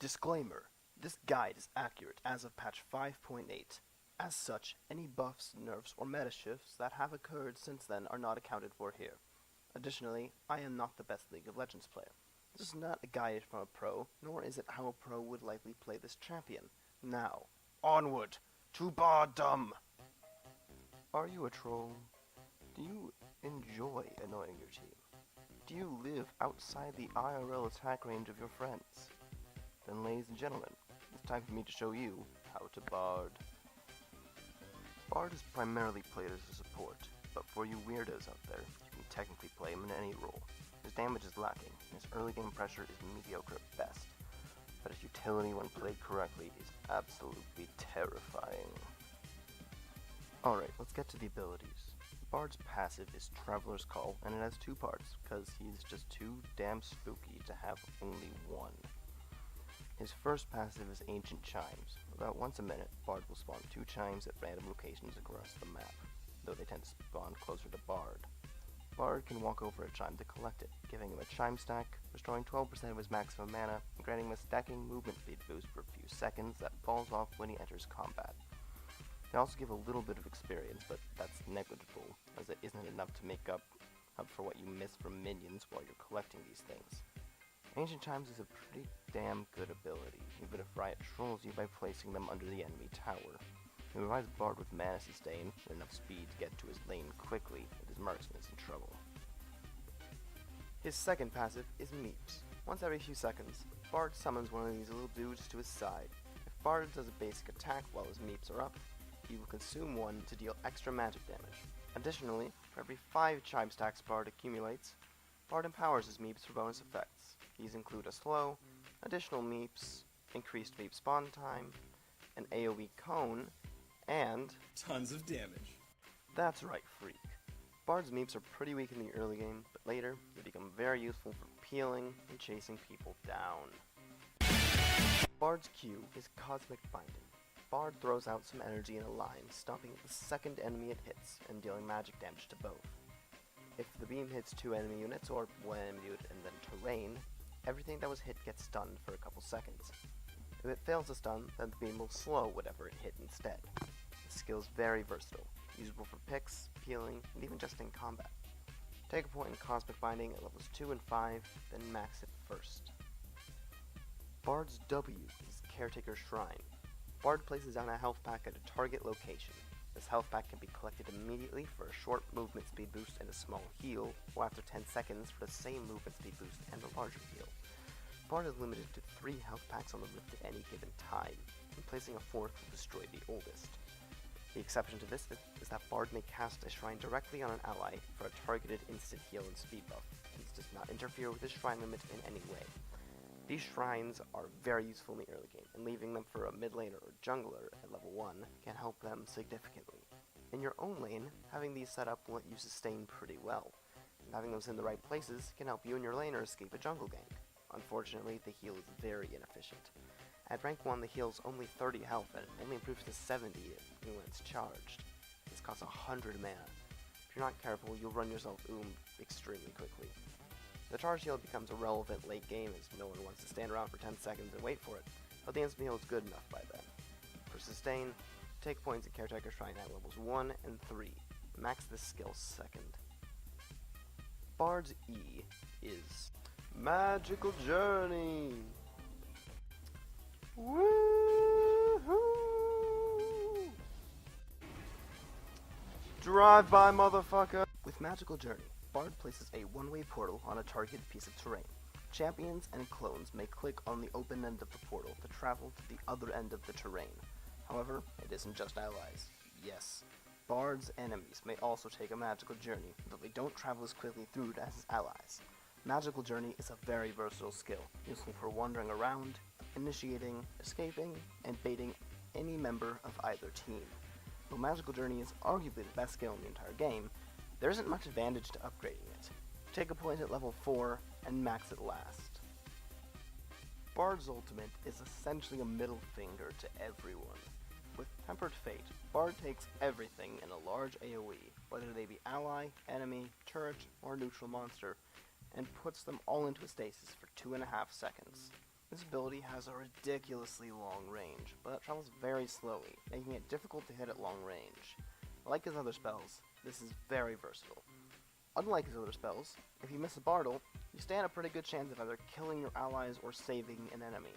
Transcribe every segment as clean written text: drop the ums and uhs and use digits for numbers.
Disclaimer: this guide is accurate as of patch 5.8. As such, any buffs, nerfs, or meta shifts that have occurred since then are not accounted for here. Additionally, I am not the best League of Legends player. This is not a guide from a pro, nor is it how a pro would likely play this champion. Now, onward to Bardom! Are you a troll? Do you enjoy annoying your team? Do you live outside the IRL attack range of your friends? Then, ladies and gentlemen, it's time for me to show you how to Bard. Bard is primarily played as a support, but for you weirdos out there, you can technically play him in any role. His damage is lacking, and his early game pressure is mediocre at best, but his utility when played correctly is absolutely terrifying. Alright, let's get to the abilities. Bard's passive is Traveler's Call, and it has two parts, because he's just too damn spooky to have only one. His first passive is Ancient Chimes. About once a minute, Bard will spawn 2 chimes at random locations across the map, though they tend to spawn closer to Bard. Bard can walk over a chime to collect it, giving him a chime stack, restoring 12% of his maximum mana, and granting him a stacking movement speed boost for a few seconds that falls off when he enters combat. It can also give a little bit of experience, but that's negligible, as it isn't enough to make up for what you miss from minions while you're collecting these things. Ancient Chimes is a pretty damn good ability, even if Riot trolls you by placing them under the enemy tower. It provides Bard with mana sustain and enough speed to get to his lane quickly if his marksman is in trouble. His second passive is Meeps. Once every few seconds, Bard summons one of these little dudes to his side. If Bard does a basic attack while his Meeps are up, he will consume one to deal extra magic damage. Additionally, for every 5 chime stacks Bard accumulates, Bard empowers his Meeps for bonus effects. These include a slow, additional Meeps, increased Meep spawn time, an AoE cone, and tons of damage. That's right, freak. Bard's Meeps are pretty weak in the early game, but later they become very useful for peeling and chasing people down. Bard's Q is Cosmic Binding. Bard throws out some energy in a line, stopping the second enemy it hits and dealing magic damage to both. If the beam hits 2 enemy units, or 1 enemy unit and then terrain, everything that was hit gets stunned for a couple seconds. If it fails to stun, then the beam will slow whatever it hit instead. The skill is very versatile, usable for picks, peeling, and even just in combat. Take a point in Cosmic Binding at levels 2 and 5, then max it first. Bard's W is Caretaker Shrine. Bard places down a health pack at a target location. This health pack can be collected immediately for a short movement speed boost and a small heal, or after 10 seconds for the same movement speed boost and a larger heal. Bard is limited to 3 health packs on the lift at any given time, and placing a 4th will destroy the oldest. The exception to this is that Bard may cast a shrine directly on an ally for a targeted instant heal and speed buff. This does not interfere with his shrine limit in any way. These shrines are very useful in the early game, and leaving them for a mid laner or jungler at level 1 can help them significantly. In your own lane, having these set up will let you sustain pretty well, and having those in the right places can help you and your laner escape a jungle gank. Unfortunately, the heal is very inefficient. At rank 1, the heal is only 30 health, and it only improves to 70 when it's charged. This costs 100 mana. If you're not careful, you'll run yourself extremely quickly. The charge heal becomes irrelevant late game as no one wants to stand around for 10 seconds and wait for it, but the instant heal is good enough by then. For sustain, take points at Caretaker Shrine at levels 1 and 3. Max this skill second. Bard's E is Magical Journey! Woohoo! Drive by, motherfucker! With Magical Journey, Bard places a one-way portal on a targeted piece of terrain. Champions and clones may click on the open end of the portal to travel to the other end of the terrain. However, it isn't just allies. Yes, Bard's enemies may also take a magical journey, though they don't travel as quickly through it as his allies. Magical Journey is a very versatile skill, useful for wandering around, initiating, escaping, and baiting any member of either team. Though Magical Journey is arguably the best skill in the entire game, there isn't much advantage to upgrading it. Take a point at level 4 and max it last. Bard's ultimate is essentially a middle finger to everyone. With Tempered Fate, Bard takes everything in a large AoE, whether they be ally, enemy, turret, or neutral monster, and puts them all into a stasis for 2.5 seconds. This ability has a ridiculously long range, but it travels very slowly, making it difficult to hit at long range. Like his other spells, this is very versatile. Unlike his other spells, if you miss a Bartle, you stand a pretty good chance of either killing your allies or saving an enemy.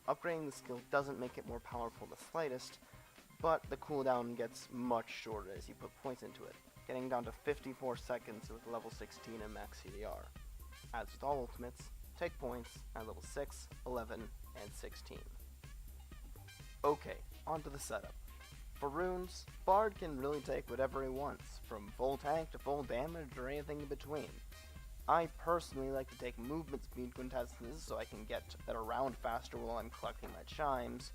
Upgrading the skill doesn't make it more powerful in the slightest, but the cooldown gets much shorter as you put points into it, getting down to 54 seconds with level 16 and max CDR. As with all ultimates, take points at level 6, 11, and 16. Okay, on to the setup. For runes, Bard can really take whatever he wants, from full tank to full damage or anything in between. I personally like to take movement speed quintessences so I can get around faster while I'm collecting my chimes,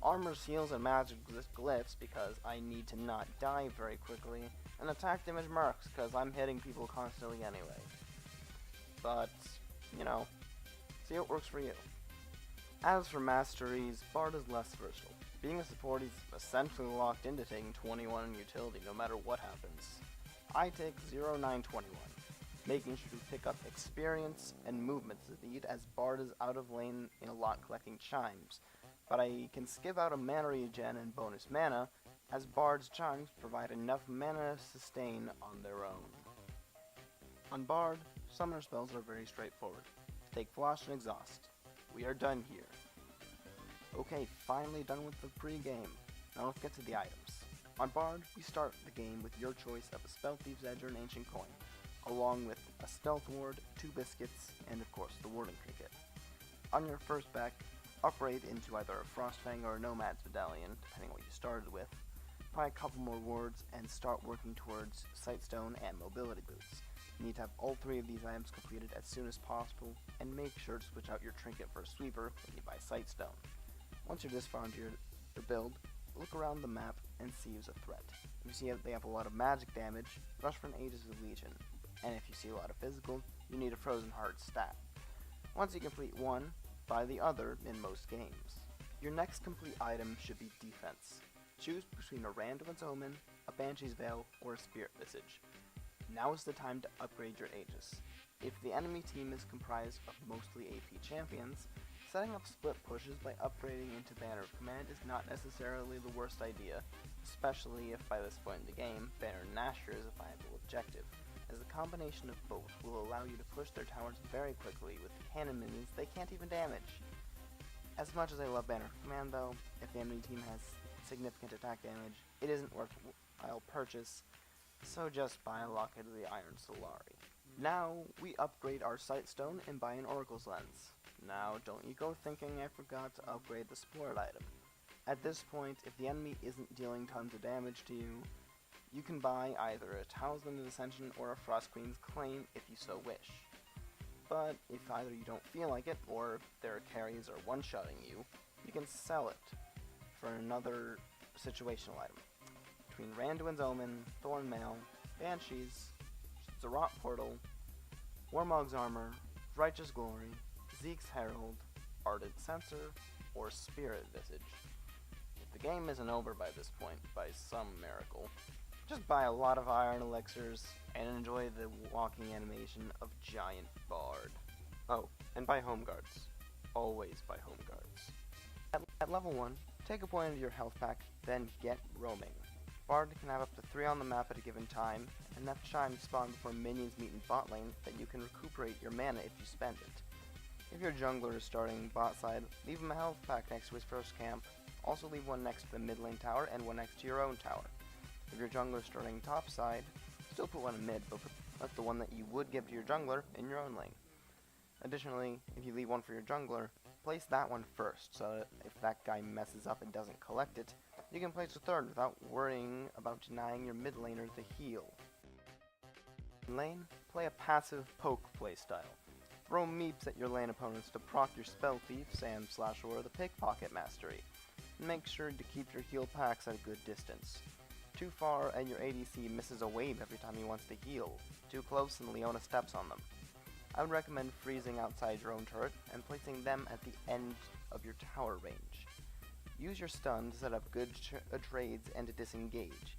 armor seals and magic glyphs because I need to not die very quickly, and attack damage marks because I'm hitting people constantly anyway. But, see what works for you. As for masteries, Bard is less versatile. Being a support, he's essentially locked into taking 21 in utility no matter what happens. I take 0921, making sure to pick up experience and movement speed as Bard is out of lane in a lot collecting chimes, but I can skip out a mana regen and bonus mana as Bard's chimes provide enough mana to sustain on their own. On Bard, summoner spells are very straightforward. Take Flash and Exhaust. We are done here. Okay, finally done with the pre-game. Now let's get to the items. On Bard, we start the game with your choice of a Spell Thief's Edge or an Ancient Coin, along with a Stealth Ward, 2 biscuits, and of course the Warding Trinket. On your first back, upgrade into either a Frostfang or a Nomad's Medallion, depending on what you started with, buy a couple more wards, and start working towards Sightstone and Mobility Boots. You need to have all 3 of these items completed as soon as possible, and make sure to switch out your Trinket for a Sweeper when you buy Sightstone. Once you're this far into your build, look around the map and see who's a threat. If you see that they have a lot of magic damage, rush for an Aegis of Legion, and if you see a lot of physical, you need a Frozen Heart stat. Once you complete one, buy the other in most games. Your next complete item should be defense. Choose between a Randuin's Omen, a Banshee's Veil, or a Spirit Visage. Now is the time to upgrade your Aegis. If the enemy team is comprised of mostly AP champions, setting up split pushes by upgrading into Banner of Command is not necessarily the worst idea, especially if by this point in the game, Banner Nasher is a viable objective, as the combination of both will allow you to push their towers very quickly with cannon minions they can't even damage. As much as I love Banner of Command though, if the enemy team has significant attack damage, it isn't worthwhile purchase, so just buy a Locket of the Iron Solari. Now, we upgrade our Sightstone and buy an Oracle's Lens. Now, don't you go thinking I forgot to upgrade the support item. At this point, if the enemy isn't dealing tons of damage to you, you can buy either a Talisman of Ascension or a Frost Queen's Claim if you so wish. But if either you don't feel like it, or their carries are one-shotting you, you can sell it for another situational item. Between Randuin's Omen, Thorn Mail, Banshees, Zerat Portal, Warmog's Armor, Righteous Glory, Zeke's Herald, Ardent Censer, or Spirit Visage. If the game isn't over by this point, by some miracle, just buy a lot of Iron Elixirs and enjoy the walking animation of Giant Bard. Oh, and buy Home Guards. Always buy Home Guards. At level 1, take a point into your health pack, then get roaming. Bard can have up to 3 on the map at a given time, and enough chimes spawn before minions meet in bot lane that you can recuperate your mana if you spend it. If your jungler is starting bot side, leave him a health pack next to his first camp. Also leave one next to the mid lane tower and one next to your own tower. If your jungler is starting top side, still put one in mid, but put the one that you would give to your jungler in your own lane. Additionally, if you leave one for your jungler, place that one first, so that if that guy messes up and doesn't collect it, you can place a third without worrying about denying your mid laner the heal. In lane, play a passive poke playstyle. Throw meeps at your lane opponents to proc your Spell Thief, Sand Slash, or the Pickpocket Mastery. And make sure to keep your heal packs at a good distance. Too far and your ADC misses a wave every time he wants to heal. Too close and Leona steps on them. I would recommend freezing outside your own turret and placing them at the end of your tower range. Use your stun to set up good trades and to disengage,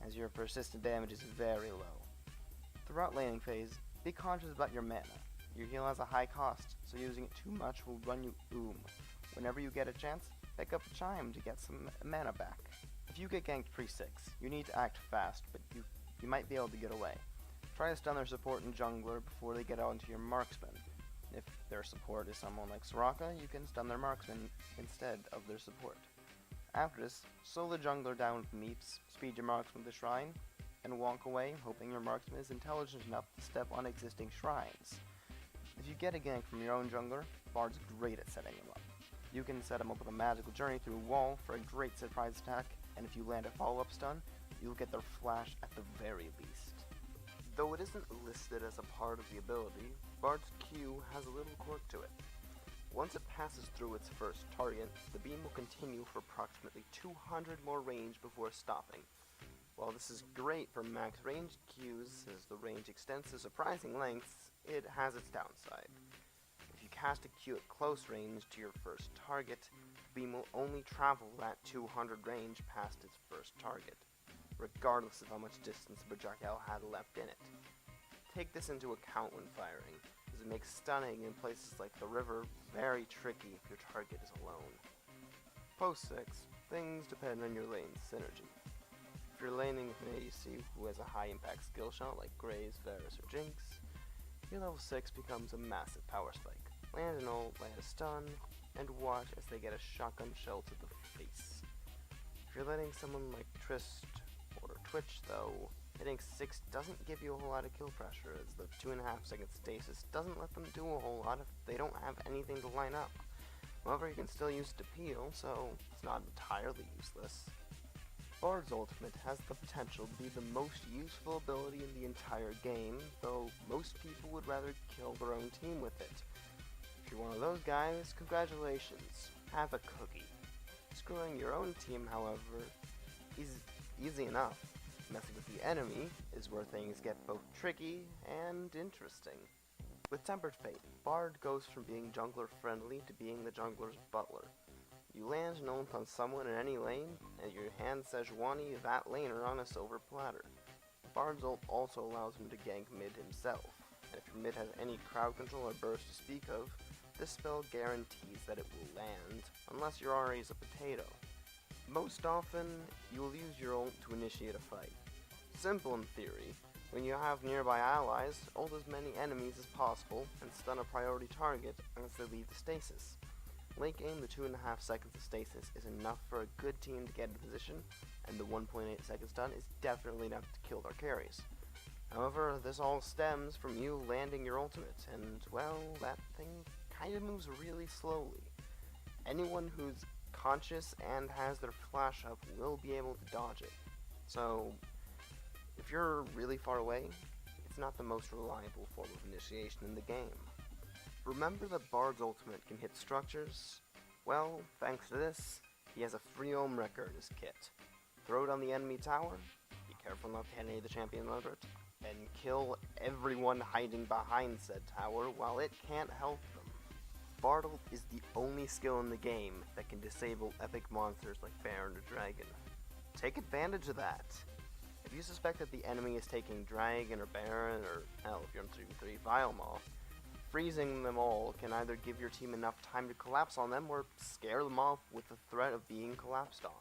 as your persistent damage is very low. Throughout laning phase, be conscious about your mana. Your heal has a high cost, so using it too much will run you Whenever you get a chance, pick up a chime to get some mana back. If you get ganked pre-6, you need to act fast, but you might be able to get away. Try to stun their support and jungler before they get onto your marksman. If their support is someone like Soraka, you can stun their marksman instead of their support. After this, slow the jungler down with meeps, speed your marksman to the shrine, and walk away hoping your marksman is intelligent enough to step on existing shrines. If you get a gank from your own jungler, Bard's great at setting him up. You can set him up with a magical journey through a wall for a great surprise attack, and if you land a follow-up stun, you'll get their flash at the very least. Though it isn't listed as a part of the ability, Bard's Q has a little quirk to it. Once it passes through its first target, the beam will continue for approximately 200 more range before stopping. While this is great for max range Qs, as the range extends to surprising lengths, it has its downside. If you cast a Q at close range to your first target, the beam will only travel that 200 range past its first target, regardless of how much distance the projectile had left in it. Take this into account when firing, as it makes stunning in places like the river very tricky if your target is alone. Post 6, things depend on your lane's synergy. If you're laning with an ADC who has a high impact skill shot like Graves, Varus, or Jinx, your level 6 becomes a massive power spike. Land an ult, land a stun, and watch as they get a shotgun shell to the face. If you're letting someone like Trist or Twitch though, hitting 6 doesn't give you a whole lot of kill pressure, as the 2.5 second stasis doesn't let them do a whole lot if they don't have anything to line up. However, you can still use it to peel, so it's not entirely useless. Bard's ultimate has the potential to be the most useful ability in the entire game, though most people would rather kill their own team with it. If you're one of those guys, congratulations, have a cookie. Screwing your own team, however, is easy enough. Messing with the enemy is where things get both tricky and interesting. With Tempered Fate, Bard goes from being jungler friendly to being the jungler's butler. You land an ult on someone in any lane, and your hand Sejuani that laner on a silver platter. Bard's ult also allows him to gank mid himself, and if your mid has any crowd control or burst to speak of, this spell guarantees that it will land, unless your RA is a potato. Most often, you'll use your ult to initiate a fight. Simple in theory, when you have nearby allies, ult as many enemies as possible and stun a priority target as they leave the stasis. Late game, the 2.5 seconds of stasis is enough for a good team to get into position, and the 1.8 second stun is definitely enough to kill their carries. However, this all stems from you landing your ultimate, and well, that thing kind of moves really slowly. Anyone who's conscious and has their flash up will be able to dodge it. So, if you're really far away, it's not the most reliable form of initiation in the game. Remember that Bard's ultimate can hit structures? Well, thanks to this, he has a free ohm wrecker in his kit. Throw it on the enemy tower, be careful not to hit any of the champion under it, and kill everyone hiding behind said tower while it can't help them. Bard ult is the only skill in the game that can disable epic monsters like Baron or Dragon. Take advantage of that. If you suspect that the enemy is taking Dragon or Baron, or hell, if you're in 3v3, Vile Maw, freezing them all can either give your team enough time to collapse on them or scare them off with the threat of being collapsed on.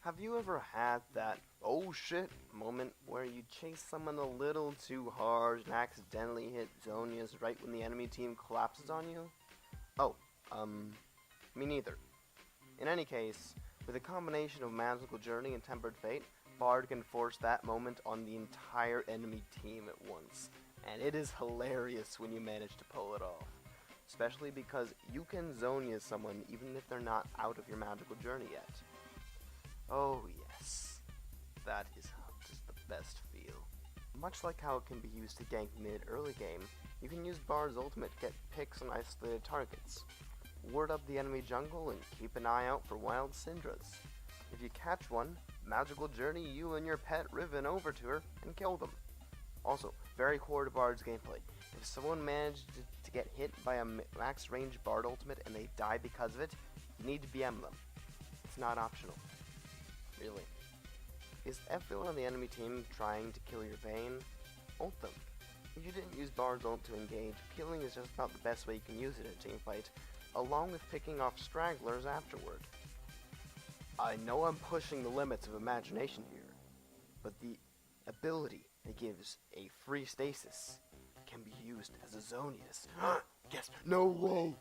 Have you ever had that oh shit moment where you chase someone a little too hard and accidentally hit Zonia's right when the enemy team collapses on you? Oh, me neither. In any case, with a combination of Magical Journey and Tempered Fate, Bard can force that moment on the entire enemy team at once. And it is hilarious when you manage to pull it off. Especially because you can Zonia someone even if they're not out of your magical journey yet. Oh yes, that is just the best feel. Much like how it can be used to gank mid early game, you can use Bard's ultimate to get picks on isolated targets. Ward up the enemy jungle and keep an eye out for wild Syndras. If you catch one, magical journey you and your pet Riven over to her and kill them. Also, very core to Bard's gameplay. If someone managed to get hit by a max range Bard ultimate and they die because of it, you need to BM them. It's not optional. Really. Is everyone on the enemy team trying to kill your Vayne? Ult them. If you didn't use Bard's ult to engage, peeling is just about the best way you can use it in a teamfight, along with picking off stragglers afterward. I know I'm pushing the limits of imagination here, but the ability it gives a free stasis can be used as a Zonius. Yes, no way!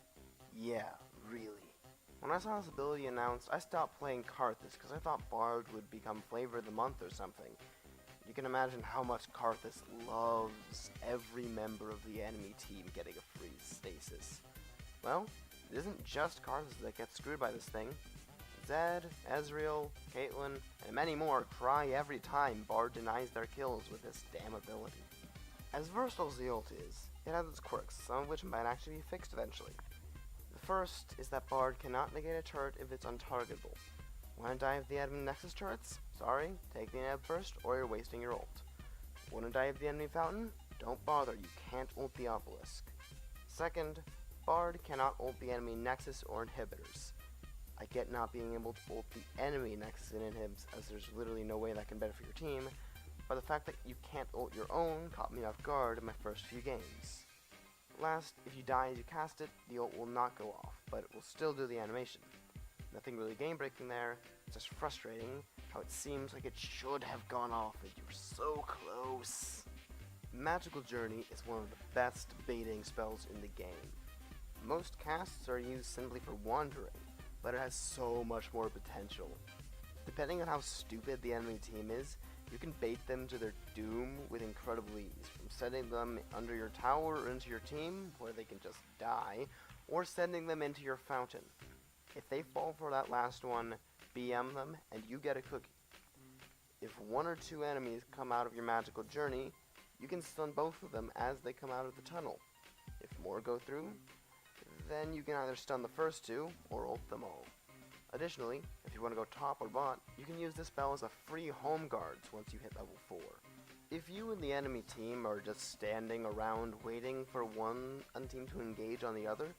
Yeah, really. When I saw this ability announced, I stopped playing Karthus because I thought Bard would become flavor of the month or something. You can imagine how much Karthus loves every member of the enemy team getting a free stasis. Well, it isn't just Karthus that gets screwed by this thing. Zed, Ezreal, Caitlyn, and many more cry every time Bard denies their kills with this damn ability. As versatile as the ult is, it has its quirks, some of which might actually be fixed eventually. The first is that Bard cannot negate a turret if it's untargetable. Want to dive the enemy Nexus turrets? Sorry, take the nab first or you're wasting your ult. Want to dive the enemy fountain? Don't bother, you can't ult the obelisk. Second, Bard cannot ult the enemy Nexus or inhibitors. I get not being able to ult the enemy Nexus and inhibs, as there's literally no way that can benefit your team, but the fact that you can't ult your own caught me off guard in my first few games. Last, if you die as you cast it, the ult will not go off, but it will still do the animation. Nothing really game-breaking there, it's just frustrating how it seems like it should have gone off and you were so close. Magical Journey is one of the best baiting spells in the game. Most casts are used simply for wandering, but it has so much more potential. Depending on how stupid the enemy team is, you can bait them to their doom with incredible ease, from sending them under your tower or into your team, where they can just die, or sending them into your fountain. If they fall for that last one, BM them, and you get a cookie. If one or two enemies come out of your magical journey, you can stun both of them as they come out of the tunnel. If more go through, then you can either stun the first two, or ult them all. Additionally, if you want to go top or bot, you can use this spell as a free home guards once you hit level 4. If you and the enemy team are just standing around waiting for one team to engage on the other,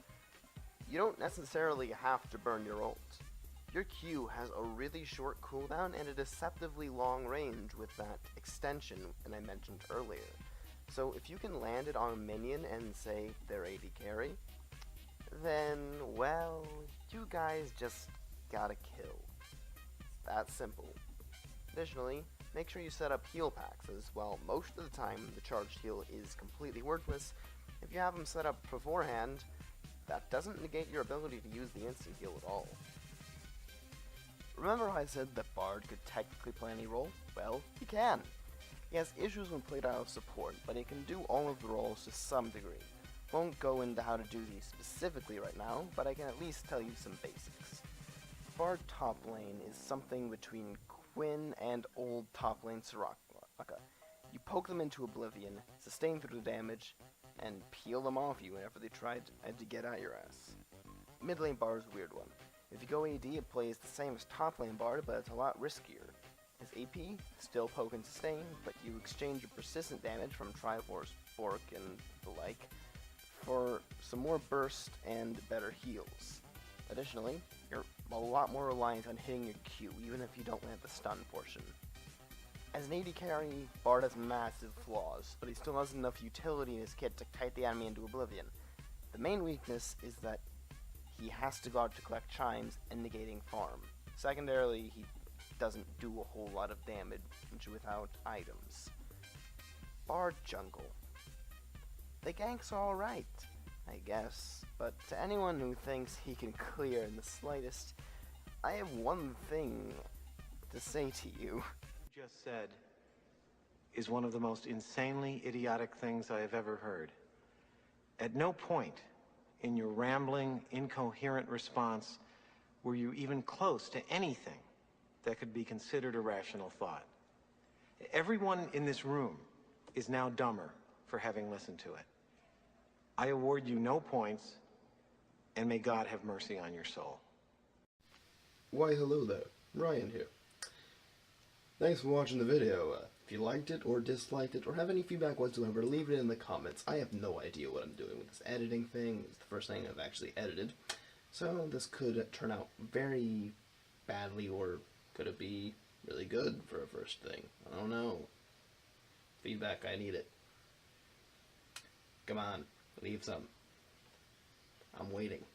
you don't necessarily have to burn your ult. Your Q has a really short cooldown and a deceptively long range with that extension that I mentioned earlier. So if you can land it on a minion and say they're AD carry, then, well, you guys just gotta kill. It's that simple. Additionally, make sure you set up heal packs, as well most of the time the charged heal is completely worthless. If you have them set up beforehand, that doesn't negate your ability to use the instant heal at all. Remember how I said that Bard could technically play any role? Well, he can. He has issues when played out of support, but he can do all of the roles to some degree. Won't go into how to do these specifically right now, but I can at least tell you some basics. Bard top lane is something between Quinn and old top lane Soraka. You poke them into oblivion, sustain through the damage, and peel them off you whenever they try to get at your ass. Mid lane Bard is a weird one. If you go AD, it plays the same as top lane Bard, but it's a lot riskier. His AP, still poke and sustain, but you exchange your persistent damage from Triforce, Bork, and the like, for some more burst and better heals. Additionally, you're a lot more reliant on hitting your Q, even if you don't land the stun portion. As an AD carry, Bard has massive flaws, but he still has enough utility in his kit to kite the enemy into oblivion. The main weakness is that he has to go out to collect chimes and negating farm. Secondarily, he doesn't do a whole lot of damage without items. Bard jungle. The gank's alright, I guess, but to anyone who thinks he can clear in the slightest, I have one thing to say to you. Just said is one of the most insanely idiotic things I have ever heard. At no point in your rambling, incoherent response were you even close to anything that could be considered a rational thought. Everyone in this room is now dumber for having listened to it. I award you no points, and may God have mercy on your soul. Why hello there, Ryan here. Thanks for watching the video. If you liked it or disliked it or have any feedback whatsoever, leave it in the comments. I have no idea what I'm doing with this editing thing. It's the first thing I've actually edited. So this could turn out very badly, or could it be really good for a first thing? I don't know. Feedback, I need it. Come on, leave some. I'm waiting.